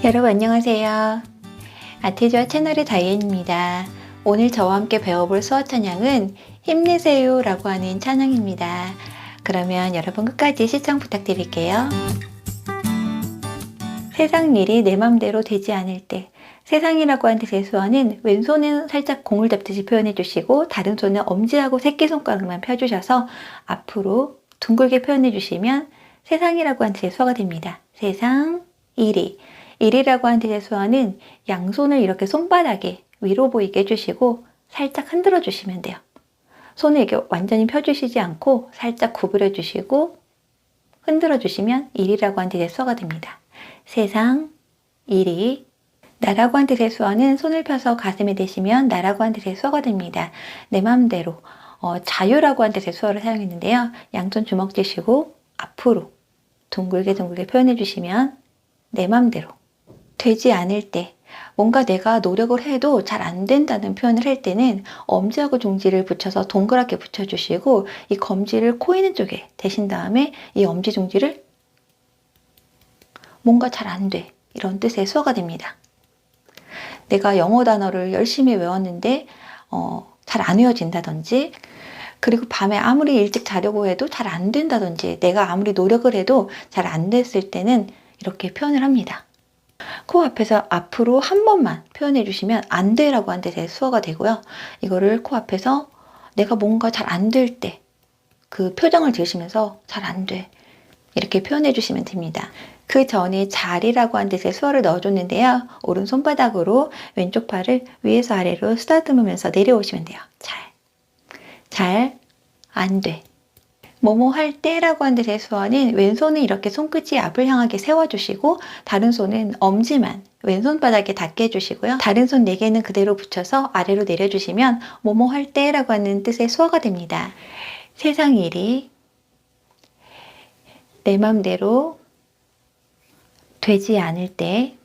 여러분 안녕하세요. 아티즈와 채널의 다이앤입니다. 오늘 저와 함께 배워볼 수어 찬양은 힘내세요 라고 하는 찬양입니다. 그러면 여러분 끝까지 시청 부탁드릴게요. 세상 일이 내 맘대로 되지 않을 때, 세상이라고 하는 뜻의 수어는 왼손은 살짝 공을 잡듯이 표현해 주시고 다른 손은 엄지하고 새끼손가락만 펴주셔서 앞으로 둥글게 표현해 주시면 세상이라고 하는 뜻의 수어가 됩니다. 세상, 일이라고 하는 뜻의 수어는 양손을 이렇게 손바닥에 위로 보이게 해주시고 살짝 흔들어 주시면 돼요. 손을 이렇게 완전히 펴주시지 않고 살짝 구부려 주시고 흔들어 주시면 일이라고 하는 뜻의 수어가 됩니다. 세상, 일이. 나라고 하는 뜻의 수어는 손을 펴서 가슴에 대시면 나라고 하는 뜻의 수어가 됩니다. 내 맘대로 자유라고 하는 뜻의 수어를 사용했는데요. 양손 주먹 쥐시고 앞으로 둥글게 표현해 주시면 내 맘대로 되지 않을 때, 뭔가 내가 노력을 해도 잘 안 된다는 표현을 할 때는 엄지하고 중지를 붙여서 동그랗게 붙여주시고 이 검지를 코 있는 쪽에 대신 다음에 이 엄지 중지를 뭔가 잘 안 돼, 이런 뜻의 수어가 됩니다. 내가 영어 단어를 열심히 외웠는데 잘 안 외워진다든지, 그리고 밤에 아무리 일찍 자려고 해도 잘 안 된다든지, 내가 아무리 노력을 해도 잘 안 됐을 때는 이렇게 표현을 합니다. 코 앞에서 앞으로 한 번만 표현해 주시면 안 돼라고 하는 뜻의 수어가 되고요. 이거를 코 앞에서 내가 뭔가 잘 안 될 때 그 표정을 지으시면서 잘 안 돼, 이렇게 표현해 주시면 됩니다. 그 전에 잘이라고 하는 뜻의 수어를 넣어줬는데요. 오른 손바닥으로 왼쪽 팔을 위에서 아래로 쓰다듬으면서 내려오시면 돼요. 잘, 안 돼. 뭐뭐 할 때라고 하는 뜻의 수어는 왼손은 이렇게 손끝이 앞을 향하게 세워주시고 다른 손은 엄지만 왼손바닥에 닿게 해주시고요. 다른 손 4개는 그대로 붙여서 아래로 내려주시면 뭐뭐 할 때라고 하는 뜻의 수어가 됩니다. 세상 일이 내 맘대로 되지 않을 때,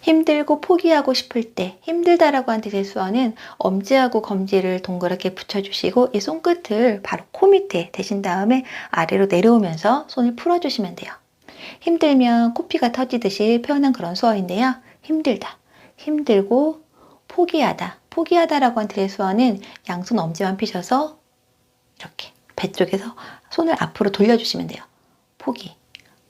힘들고 포기하고 싶을 때, 힘들다라고 하는 뜻의 수어는 엄지하고 검지를 동그랗게 붙여주시고 이 손끝을 바로 코 밑에 대신 다음에 아래로 내려오면서 손을 풀어주시면 돼요. 힘들면 코피가 터지듯이 표현한 그런 수어인데요. 힘들다, 힘들고 포기하다라고 하는 뜻의 수어는 양손 엄지만 피셔서 이렇게 배 쪽에서 손을 앞으로 돌려주시면 돼요.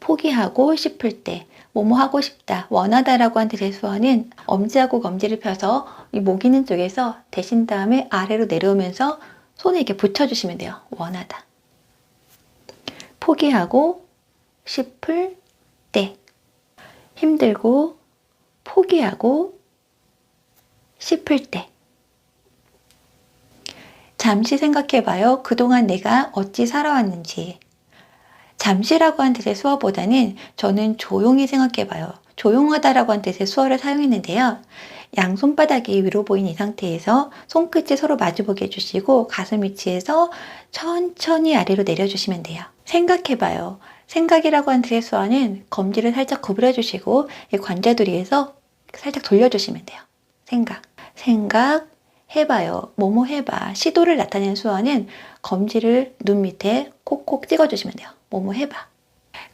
포기하고 싶을 때, 뭐뭐 하고 싶다, 원하다라고 하는 뜻의 수어는 엄지하고 검지를 펴서 이 목 있는 쪽에서 대신 다음에 아래로 내려오면서 손을 이렇게 붙여주시면 돼요. 원하다. 포기하고 싶을 때, 힘들고 포기하고 싶을 때. 잠시 생각해봐요. 그동안 내가 어찌 살아왔는지. 잠시라고 하는 뜻의 수어보다는 저는 조용히 생각해봐요. 조용하다라고 하는 뜻의 수어를 사용했는데요. 양손바닥이 위로 보이는 이 상태에서 손끝이 서로 마주보게 해주시고 가슴 위치에서 천천히 아래로 내려주시면 돼요. 생각해봐요. 생각이라고 하는 뜻의 수어는 검지를 살짝 구부려 주시고 이 관자놀이에서 살짝 돌려주시면 돼요. 생각해봐요. 뭐뭐 해봐. 시도를 나타내는 수어는 검지를 눈 밑에 콕콕 찍어주시면 돼요. 뭐뭐 해봐.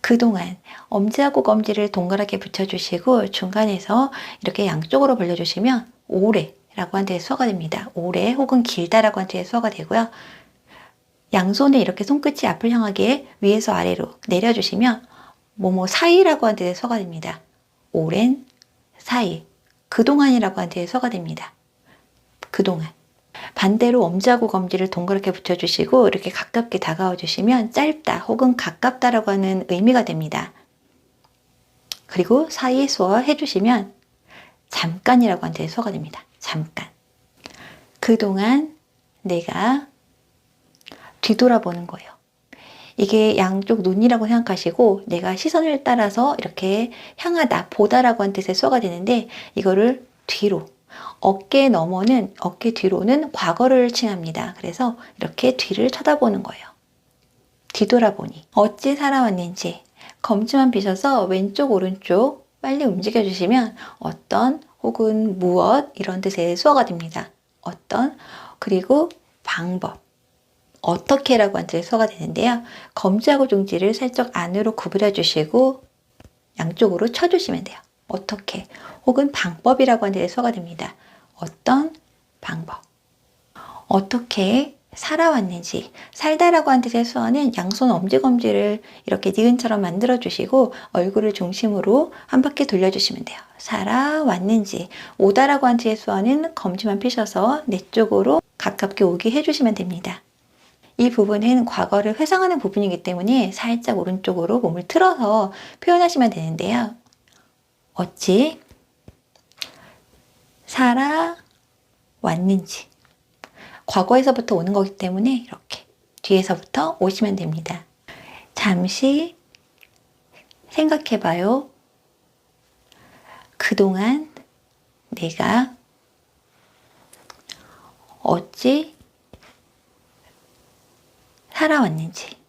그동안 엄지하고 검지를 동그랗게 붙여주시고 중간에서 이렇게 양쪽으로 벌려주시면 오래라고 하는 뜻의 수어가 됩니다. 오래 혹은 길다라고 하는 뜻의 수어가 되고요. 양손에 이렇게 손끝이 앞을 향하게 위에서 아래로 내려주시면 뭐뭐 사이라고 하는 뜻의 수어가 됩니다. 오랜 사이, 그동안이라고 하는 뜻의 수어가 됩니다. 그동안. 반대로 엄지하고 검지를 동그랗게 붙여주시고 이렇게 가깝게 다가와 주시면 짧다 혹은 가깝다라고 하는 의미가 됩니다. 그리고 사이 수어 해주시면 잠깐이라고 하는 뜻의 수어가 됩니다. 잠깐. 그동안 내가 뒤돌아보는 거예요. 이게 양쪽 눈이라고 생각하시고 내가 시선을 따라서 이렇게 향하다, 보다라고 하는 뜻의 수어가 되는데 이거를 뒤로, 어깨 뒤로는 과거를 칭합니다. 그래서 이렇게 뒤를 쳐다보는 거예요. 뒤돌아보니 어찌 살아왔는지 검지만 비셔서 왼쪽 오른쪽 빨리 움직여 주시면 어떤 혹은 무엇 이런 뜻의 수어가 됩니다. 어떤, 그리고 방법, 어떻게라고 하는 뜻의 수어가 되는데요. 검지하고 중지를 살짝 안으로 구부려 주시고 양쪽으로 쳐주시면 돼요. 어떻게? 혹은 방법이라고 하는 데 수어가 됩니다. 어떤 방법? 어떻게 살아왔는지. 살다라고 하는 뜻의 수어는 양손 엄지검지를 이렇게 니은처럼 만들어 주시고 얼굴을 중심으로 한 바퀴 돌려주시면 돼요. 살아왔는지. 오다라고 하는 뜻의 수어는 검지만 펴셔서 내 쪽으로 가깝게 오게 해주시면 됩니다. 이 부분은 과거를 회상하는 부분이기 때문에 살짝 오른쪽으로 몸을 틀어서 표현하시면 되는데요. 어찌 살아왔는지. 과거에서부터 오는 거기 때문에 이렇게 뒤에서부터 오시면 됩니다. 잠시 생각해봐요. 그동안 내가 어찌 살아왔는지.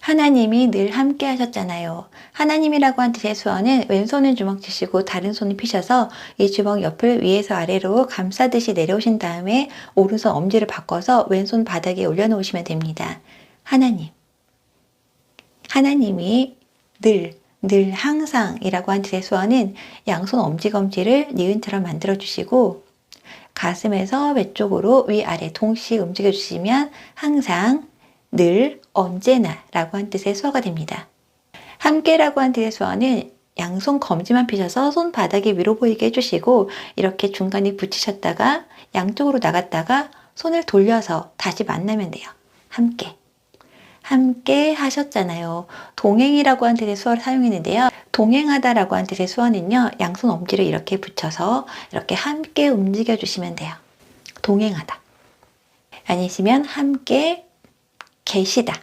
하나님이 늘 함께 하셨잖아요. 하나님이라고 한 뜻의 수어는 왼손은 주먹 쥐시고 다른 손을 펴셔서 이 주먹 옆을 위에서 아래로 감싸듯이 내려오신 다음에 오른손 엄지를 바꿔서 왼손 바닥에 올려놓으시면 됩니다. 하나님. 하나님이 늘 항상이라고 한 뜻의 수어는 양손 엄지검지를 니은처럼 만들어 주시고 가슴에서 외쪽으로 위아래 동시에 움직여 주시면 항상 늘, 언제나 라고 한 뜻의 수어가 됩니다. 함께라고 한 뜻의 수어는 양손 검지만 펴셔서 손바닥이 위로 보이게 해주시고 이렇게 중간에 붙이셨다가 양쪽으로 나갔다가 손을 돌려서 다시 만나면 돼요. 함께. 함께 하셨잖아요. 동행이라고 한 뜻의 수어를 사용했는데요. 동행하다라고 한 뜻의 수어는요. 양손 엄지를 이렇게 붙여서 이렇게 함께 움직여 주시면 돼요. 동행하다. 아니시면 함께 계시다.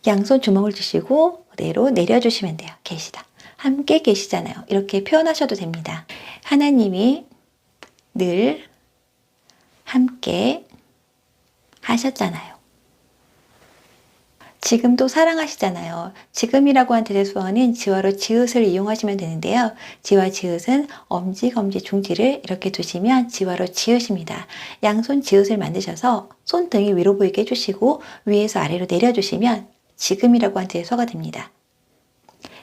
양손 주먹을 주시고 그대로 내려주시면 돼요. 계시다. 함께 계시잖아요. 이렇게 표현하셔도 됩니다. 하나님이 늘 함께 하셨잖아요. 지금도 사랑하시잖아요. 지금이라고 한 뜻의 수어는 지화로 지읒을 이용하시면 되는데요. 지와 지읒은 엄지, 검지, 중지를 이렇게 두시면 지화로 지읒입니다. 양손 지읒을 만드셔서 손등이 위로 보이게 해주시고 위에서 아래로 내려주시면 지금이라고 한 뜻의 수어가 됩니다.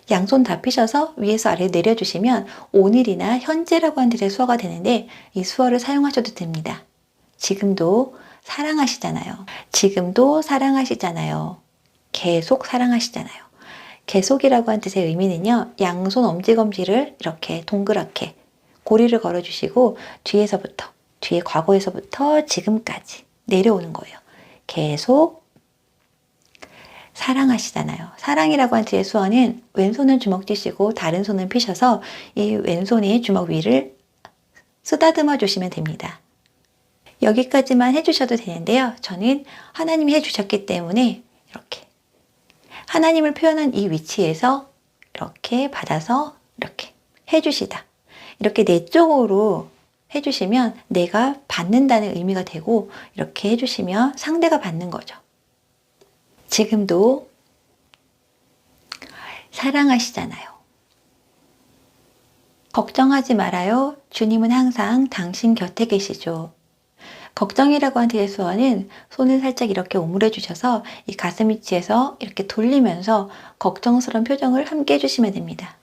양손 다 펴셔서 위에서 아래로 내려주시면 오늘이나 현재라고 한 뜻의 수어가 되는데 이 수어를 사용하셔도 됩니다. 지금도 사랑하시잖아요. 지금도 사랑하시잖아요. 계속 사랑하시잖아요. 계속이라고 한 뜻의 의미는요. 양손 엄지검지를 이렇게 동그랗게 고리를 걸어주시고 뒤에 과거에서부터 지금까지 내려오는 거예요. 계속 사랑하시잖아요. 사랑이라고 한 뜻의 수어는 왼손은 주먹 쥐시고 다른 손은 펴셔서 이 왼손의 주먹 위를 쓰다듬어 주시면 됩니다. 여기까지만 해주셔도 되는데요. 저는 하나님이 해주셨기 때문에 이렇게 하나님을 표현한 이 위치에서 이렇게 받아서 이렇게 해주시다. 이렇게 내 쪽으로 해주시면 내가 받는다는 의미가 되고 이렇게 해주시면 상대가 받는 거죠. 지금도 사랑하시잖아요. 걱정하지 말아요. 주님은 항상 당신 곁에 계시죠. 걱정이라고 한 뜻의 수어는 손을 살짝 이렇게 오므려 주셔서 이 가슴 위치에서 이렇게 돌리면서 걱정스러운 표정을 함께 해주시면 됩니다.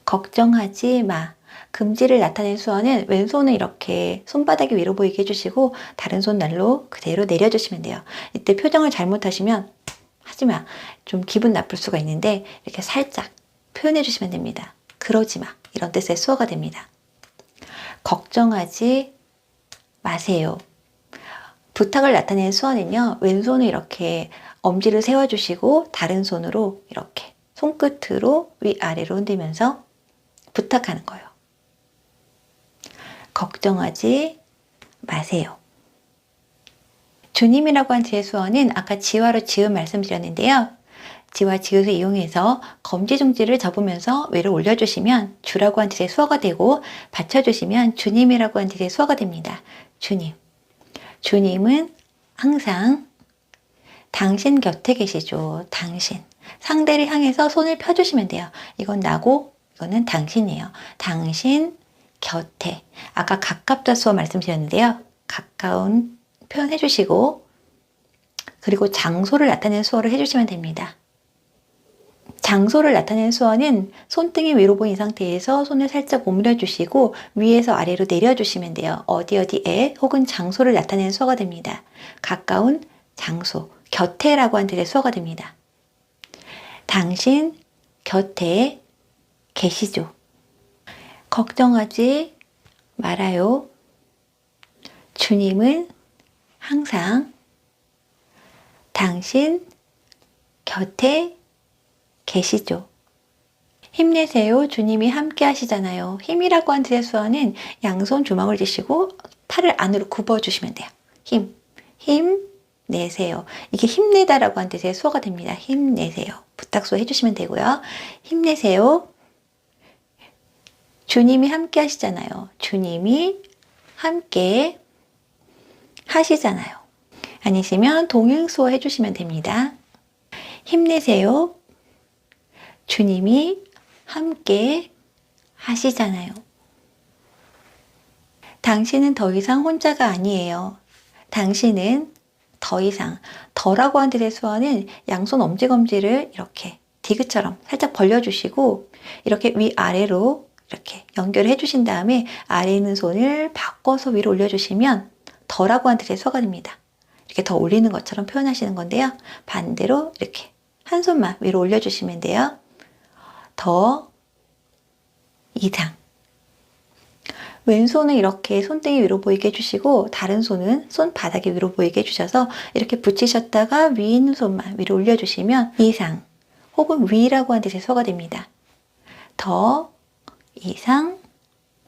걱정하지 마. 금지를 나타낸 수어는 왼손을 이렇게 손바닥이 위로 보이게 해주시고 다른 손 날로 그대로 내려주시면 돼요. 이때 표정을 잘못하시면 하지 마. 좀 기분 나쁠 수가 있는데 이렇게 살짝 표현해 주시면 됩니다. 그러지 마. 이런 뜻의 수어가 됩니다. 걱정하지 마세요. 부탁을 나타내는 수어는요. 왼손을 이렇게 엄지를 세워주시고 다른 손으로 이렇게 손끝으로 위아래로 흔들면서 부탁하는 거예요. 걱정하지 마세요. 주님이라고 한 뜻의 수어는 아까 지화로 지읒 말씀드렸는데요. 지와 지읒을 이용해서 검지 중지를 접으면서 위를 올려주시면 주라고 한 뜻의 수어가 되고 받쳐주시면 주님이라고 한 뜻의 수어가 됩니다. 주님. 주님은 항상 당신 곁에 계시죠. 당신. 상대를 향해서 손을 펴주시면 돼요. 이건 나고 이거는 당신이에요. 당신 곁에. 아까 가깝다 수어 말씀드렸는데요. 가까운 표현해 주시고 그리고 장소를 나타내는 수어를 해주시면 됩니다. 장소를 나타내는 수어는 손등이 위로 보인 상태에서 손을 살짝 오므려 주시고 위에서 아래로 내려주시면 돼요. 어디에 혹은 장소를 나타내는 수어가 됩니다. 가까운 장소, 곁에라고 하는 뜻의 수어가 됩니다. 당신 곁에 계시죠. 걱정하지 말아요. 주님은 항상 당신 곁에 계시죠. 힘내세요. 주님이 함께 하시잖아요. 힘이라고 하는 뜻의 수어는 양손 주먹을 쥐시고 팔을 안으로 굽어주시면 돼요. 힘 내세요. 이게 힘내다라고 하는 뜻의 수어가 됩니다. 힘내세요. 부탁수 해주시면 되고요. 힘내세요. 주님이 함께 하시잖아요. 주님이 함께 하시잖아요. 아니시면 동행수어 해주시면 됩니다. 힘내세요. 주님이 함께 하시잖아요. 당신은 더 이상 혼자가 아니에요. 당신은 더 이상, 더라고 하는 뜻의 수어는 양손 엄지검지를 이렇게 디귿처럼 살짝 벌려주시고 이렇게 위아래로 이렇게 연결해 주신 다음에 아래에 있는 손을 바꿔서 위로 올려주시면 더라고 하는 뜻의 수어가 됩니다. 이렇게 더 올리는 것처럼 표현하시는 건데요. 반대로 이렇게 한 손만 위로 올려주시면 돼요. 더 이상. 왼손은 이렇게 손등이 위로 보이게 해주시고 다른 손은 손바닥이 위로 보이게 해주셔서 이렇게 붙이셨다가 위에 있는 손만 위로 올려주시면 이상 혹은 위라고 하는 뜻의 수어가 됩니다. 더 이상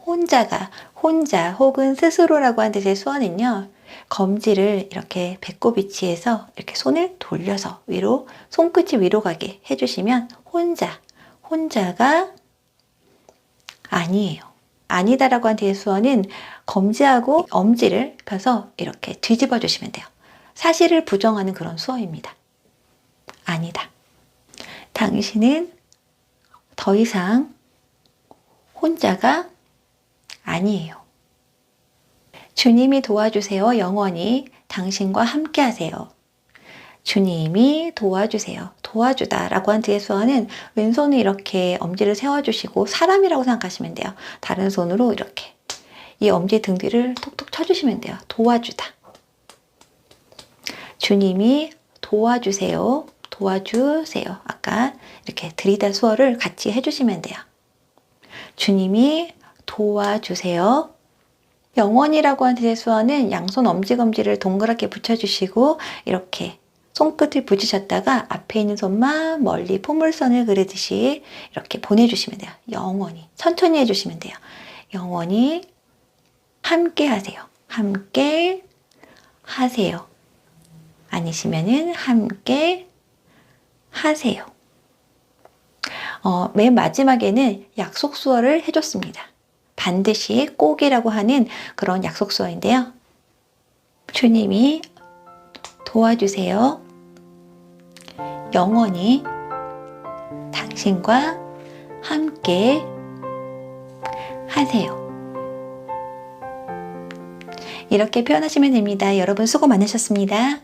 혼자 혹은 스스로라고 하는 뜻의 수어는요. 검지를 이렇게 배꼽 위치에서 이렇게 손을 돌려서 위로 손끝이 위로 가게 해주시면 혼자가 아니에요. 아니다라고 하는 뜻의 수어는 검지하고 엄지를 펴서 이렇게 뒤집어 주시면 돼요. 사실을 부정하는 그런 수어입니다. 아니다. 당신은 더 이상 혼자가 아니에요. 주님이 도와주세요. 영원히 당신과 함께 하세요. 주님이 도와주세요. 도와주다 라고 하는 뜻의 수어는 왼손을 이렇게 엄지를 세워주시고 사람이라고 생각하시면 돼요. 다른 손으로 이렇게 이 엄지 등 뒤를 톡톡 쳐주시면 돼요. 도와주다. 주님이 도와주세요. 도와주세요. 아까 이렇게 들이다 수어를 같이 해주시면 돼요. 주님이 도와주세요. 영원이라고 하는 뜻의 수어는 양손 엄지검지를 동그랗게 붙여주시고 이렇게 손끝을 붙이셨다가 앞에 있는 손만 멀리 포물선을 그리듯이 이렇게 보내주시면 돼요. 영원히. 천천히 해주시면 돼요. 영원히 함께 하세요. 함께 하세요. 아니시면은 함께 하세요. 맨 마지막에는 약속 수어를 해줬습니다. 반드시 꼭이라고 하는 그런 약속 수어인데요. 주님이 도와주세요. 영원히 당신과 함께 하세요. 이렇게 표현하시면 됩니다. 여러분 수고 많으셨습니다.